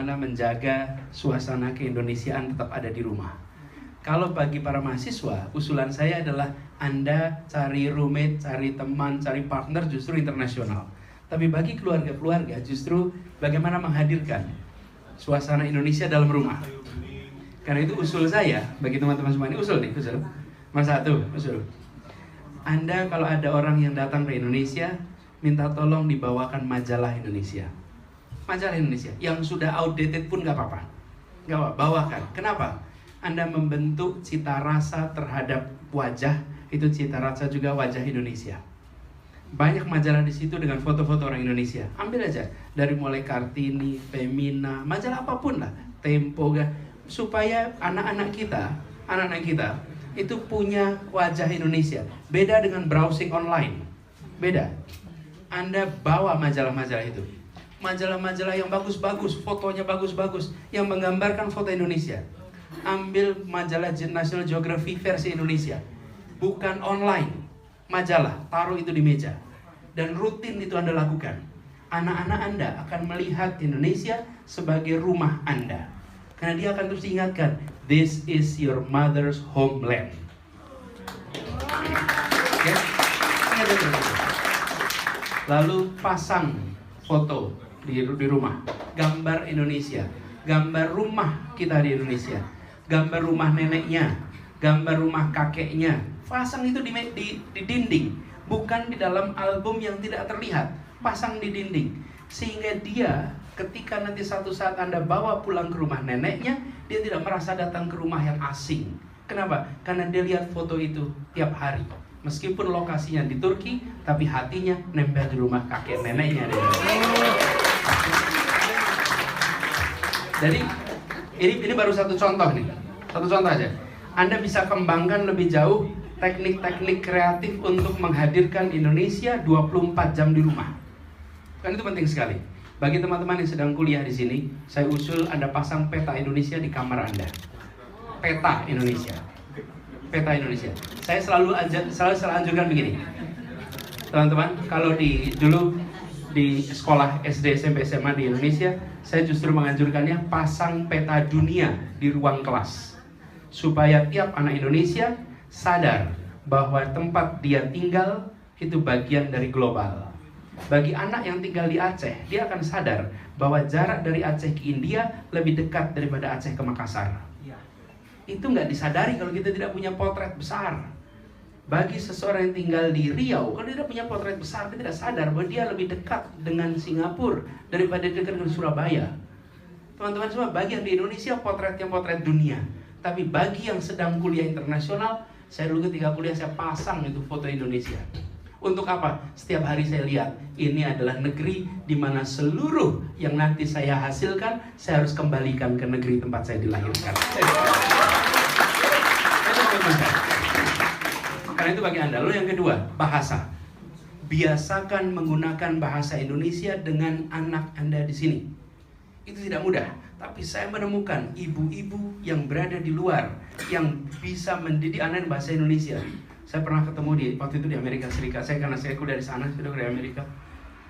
bagaimana menjaga suasana keindonesiaan tetap ada di rumah. Kalau bagi para mahasiswa, usulan saya adalah Anda cari roommate, cari teman, cari partner justru internasional. Tapi bagi keluarga-keluarga justru bagaimana menghadirkan suasana Indonesia dalam rumah. Karena itu usul saya bagi teman-teman semua, ini usul nih, usul. Mas satu, usul. Anda kalau ada orang yang datang ke Indonesia, minta tolong dibawakan majalah Indonesia. Majalah Indonesia yang sudah outdated pun gak apa-apa. Gak apa, bawakan. Kenapa? Anda membentuk cita rasa terhadap wajah, itu cita rasa juga wajah Indonesia. Banyak majalah di situ dengan foto-foto orang Indonesia. Ambil aja dari mulai Kartini, Femina, majalah apapun lah, Tempo, supaya anak-anak kita itu punya wajah Indonesia. Beda dengan browsing online. Beda. Anda bawa majalah-majalah itu. Majalah-majalah yang bagus-bagus, fotonya bagus-bagus, yang menggambarkan foto Indonesia. Ambil majalah National Geographic versi Indonesia. Bukan online. Majalah, taruh itu di meja. Dan rutin itu Anda lakukan. Anak-anak Anda akan melihat Indonesia sebagai rumah Anda. Karena dia akan terus diingatkan, this is your mother's homeland. Okay? Lalu pasang foto di rumah, gambar Indonesia, gambar rumah kita di Indonesia, gambar rumah neneknya, gambar rumah kakeknya. Pasang itu di dinding, bukan di dalam album yang tidak terlihat. Pasang di dinding, sehingga dia ketika nanti satu saat Anda bawa pulang ke rumah neneknya, dia tidak merasa datang ke rumah yang asing. Kenapa? Karena dia lihat foto itu tiap hari. Meskipun lokasinya di Turki, tapi hatinya nempel di rumah kakek neneknya. Jadi ini baru satu contoh nih. Satu contoh aja. Anda bisa kembangkan lebih jauh teknik-teknik kreatif untuk menghadirkan Indonesia 24 jam di rumah. Kan itu penting sekali. Bagi teman-teman yang sedang kuliah di sini, saya usul Anda pasang peta Indonesia di kamar Anda. Peta Indonesia. Peta Indonesia. Saya selalu anjurkan begini. Teman-teman, kalau dulu di sekolah SD, SMP, SMA di Indonesia, saya justru menganjurkannya pasang peta dunia di ruang kelas. Supaya tiap anak Indonesia sadar bahwa tempat dia tinggal itu bagian dari global. Bagi anak yang tinggal di Aceh, dia akan sadar bahwa jarak dari Aceh ke India lebih dekat daripada Aceh ke Makassar. Itu nggak disadari kalau kita tidak punya potret besar. Bagi seseorang yang tinggal di Riau, kalau dia tidak punya potret besar, dia tidak sadar bahwa dia lebih dekat dengan Singapura daripada dekat dengan Surabaya. Teman-teman semua, bagi yang di Indonesia potretnya potret dunia. Tapi bagi yang sedang kuliah internasional, saya dulu ketika kuliah saya pasang itu foto Indonesia. Untuk apa? Setiap hari saya lihat, ini adalah negeri di mana seluruh yang nanti saya hasilkan, saya harus kembalikan ke negeri tempat saya dilahirkan. Karena itu bagi Anda. Lalu yang kedua, bahasa. Biasakan menggunakan bahasa Indonesia dengan anak Anda di sini. Itu tidak mudah. Tapi saya menemukan ibu-ibu yang berada di luar yang bisa mendidik anak bahasa Indonesia. Saya pernah ketemu waktu itu di Amerika Serikat. Karena saya kuliah di sana, sudah dari Amerika.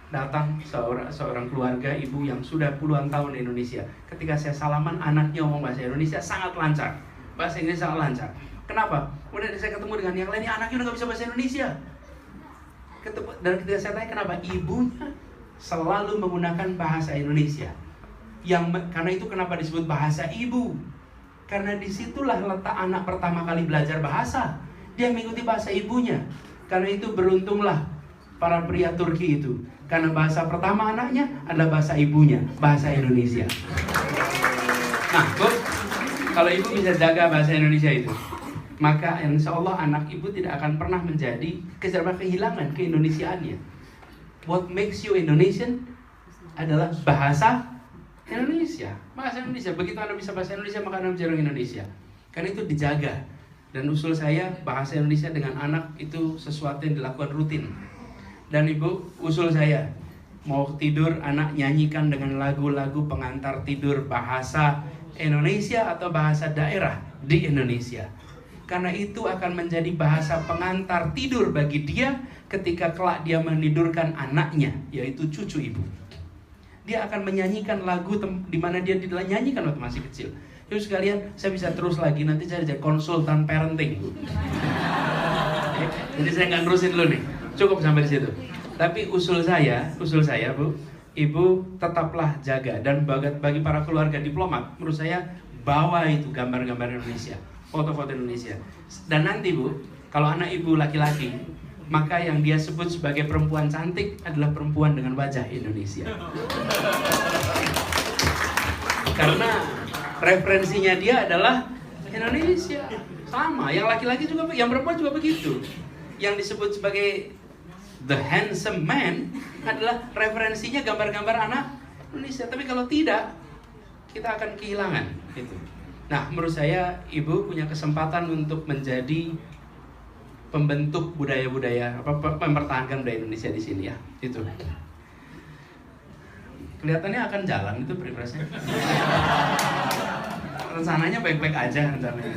Datang seorang keluarga ibu yang sudah puluhan tahun di Indonesia. Ketika saya salaman, anaknya ngomong bahasa Indonesia sangat lancar. Bahasa Inggris sangat lancar. Kenapa? Kemudian saya ketemu dengan yang lain, anaknya udah gak bisa bahasa Indonesia. Dan ketika saya tanya kenapa, ibunya selalu menggunakan bahasa Indonesia. Karena itu kenapa disebut bahasa ibu. Karena disitulah letak anak pertama kali belajar bahasa. Dia mengikuti bahasa ibunya. Karena itu beruntunglah para pria Turki itu. Karena bahasa pertama anaknya adalah bahasa ibunya, bahasa Indonesia. Nah, Bu, kalau ibu bisa jaga bahasa Indonesia itu, maka insya Allah anak ibu tidak akan pernah kehilangan keindonesiaannya. What makes you Indonesian adalah bahasa Indonesia. Bahasa Indonesia. Begitu Anda bisa bahasa Indonesia, maka Anda menjadi orang Indonesia. Karena itu dijaga. Dan usul saya, bahasa Indonesia dengan anak itu sesuatu yang dilakukan rutin. Dan ibu, usul saya, mau tidur anak nyanyikan dengan lagu-lagu pengantar tidur bahasa Indonesia atau bahasa daerah di Indonesia. Karena itu akan menjadi bahasa pengantar tidur bagi dia ketika kelak dia menidurkan anaknya, yaitu cucu ibu. dia akan menyanyikan lagu di mana dia nyanyikan waktu masih kecil. Yuk sekalian, saya bisa terus lagi, nanti saya jadi konsultan parenting. Jadi saya nggak nerusin dulu nih, cukup sampai di situ. Tapi usul saya Bu, Ibu tetaplah jaga, dan bagi para keluarga diplomat, menurut saya bawa itu gambar-gambar Indonesia, foto-foto Indonesia. Dan nanti Bu, kalau anak Ibu laki-laki, maka yang dia sebut sebagai perempuan cantik adalah perempuan dengan wajah Indonesia. Karena referensinya dia adalah Indonesia. Sama, yang laki-laki juga, yang perempuan juga begitu. Yang disebut sebagai the handsome man adalah referensinya gambar-gambar anak Indonesia. Tapi kalau tidak, kita akan kehilangan itu. Nah, menurut saya Ibu punya kesempatan untuk menjadi pembentuk budaya-budaya, mempertahankan budaya Indonesia di sini ya. Itu. Kelihatannya akan jalan itu Pilpresnya. Rencananya baik-baik aja rencananya.